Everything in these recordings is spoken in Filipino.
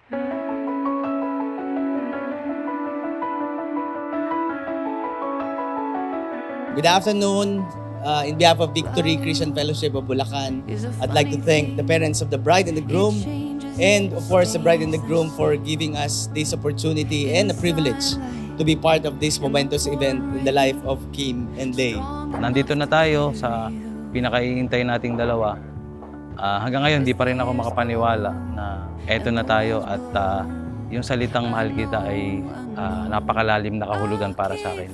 Good afternoon. In behalf of Victory Christian Fellowship of Bulacan, I'd like to thank the parents of the bride and the groom, and of course the bride and the groom for giving us this opportunity and the privilege to be part of this momentous event in the life of Kim and Lay. Nandito na tayo sa pinakahihintay nating dalawa. Hanggang ngayon, di pa rin ako makapaniwala na eto na tayo at yung salitang mahal kita ay napakalalim na kahulugan para sa akin.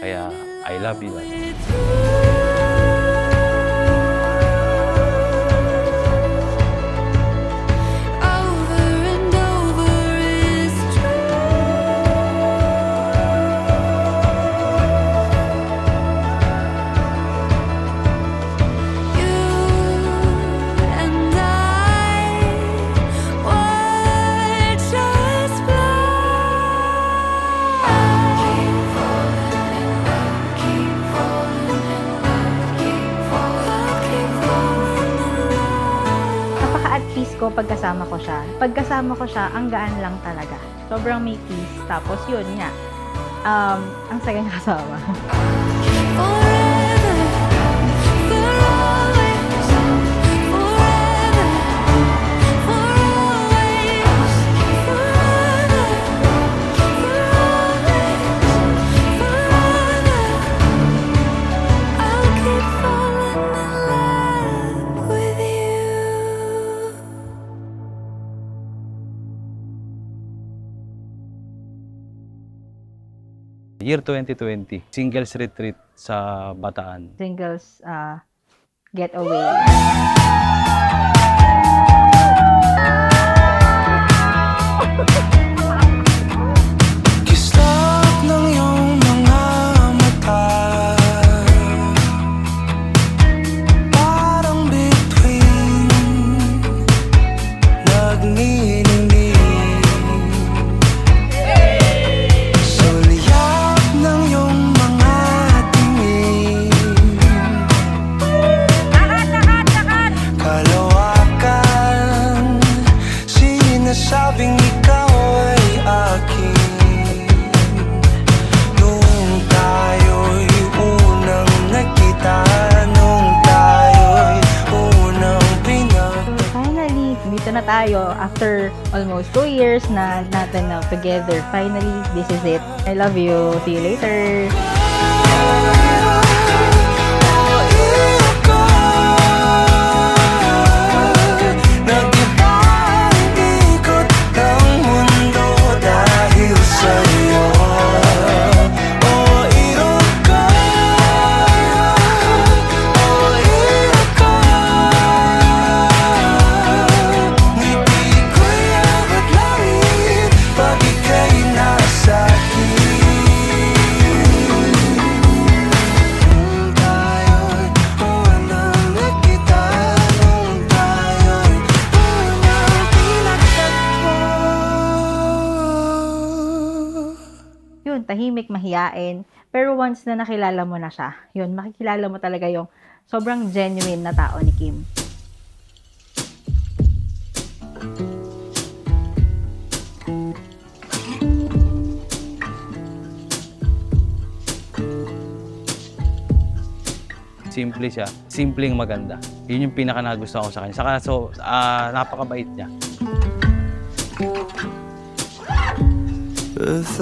Kaya, I love you. Pagkasama ko siya. Pagkasama ko siya, ang gaan lang talaga. Sobrang may peace. Tapos yun nga, ang saya niya kasama. Year 2020, singles retreat sa Bataan. Singles getaway. Kislap ng iyong mga mata, parang between nagniningning. Sulyap ng iyong mga tingin, kalawakan, sinasabing ikaw ay akin. Nung tayo'y unang nagkita, nung tayo'y unang Finally, dito na tayo after almost 2 years na natin na together. Finally, this is it. I love you. See you later. Yun, tahimik, mahiyain. Pero once na nakilala mo na siya, yun, makikilala mo talaga yung sobrang genuine na tao ni Kim. Simple siya, simpleng maganda. Yun yung pinaka nagustuhan ko sa kanya. Saka napakabait niya.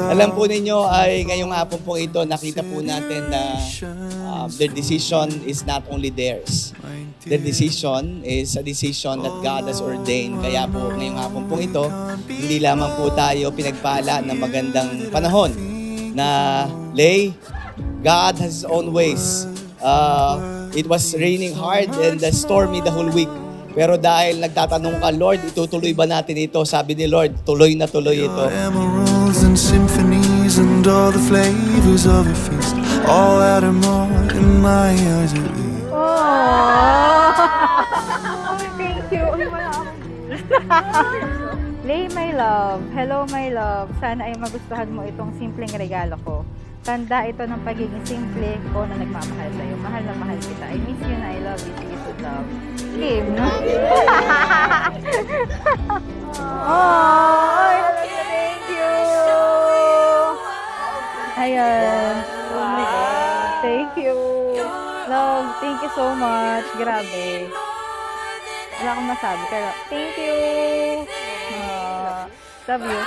Alam po ninyo ay ngayong hapon po ito, nakita po natin na their decision is not only theirs. Their decision is a decision that God has ordained. Kaya po ngayong hapon po ito, hindi lamang po tayo pinagpala ng magandang panahon na Lay, God has His own ways. It was raining hard and stormy the whole week. Pero dahil nagtatanong ka, Lord, itutuloy ba natin ito? Sabi ni Lord, tuloy na tuloy ito. Emeralds and symphonies and all the flavors of a feast, all that and more in my eyes at least. Oh! Thank you. Lay, my love. Hello, my love. Sana ay magustuhan mo itong simpleng regalo ko. Tanda ito ng pagiging simple ko na nagmamahal sa'yo. Mahal na mahal kita. I miss you na I love you. Kiss with love. Kim, no? Oh! Thank you so much. Grabe. Wala akong masabi. Pero, thank you. Love you.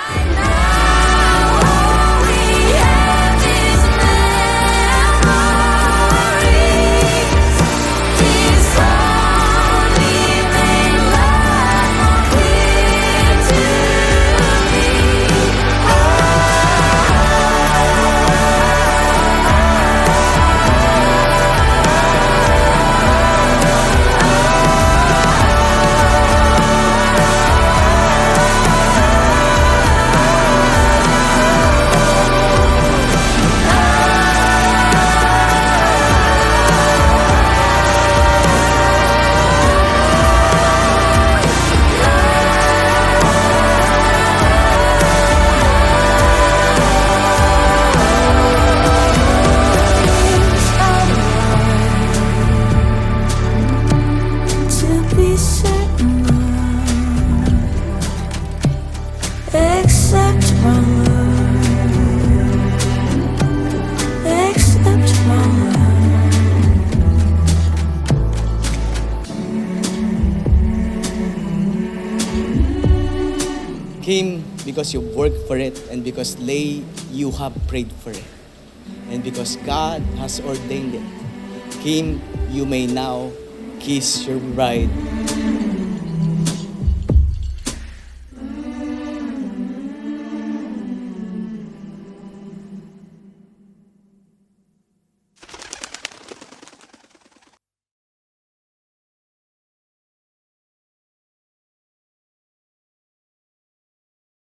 To be certain of, accept my love, accept my love. Kim, because you worked for it, and because Lay, you have prayed for it. And because God has ordained it. Kim, you may now kiss your bride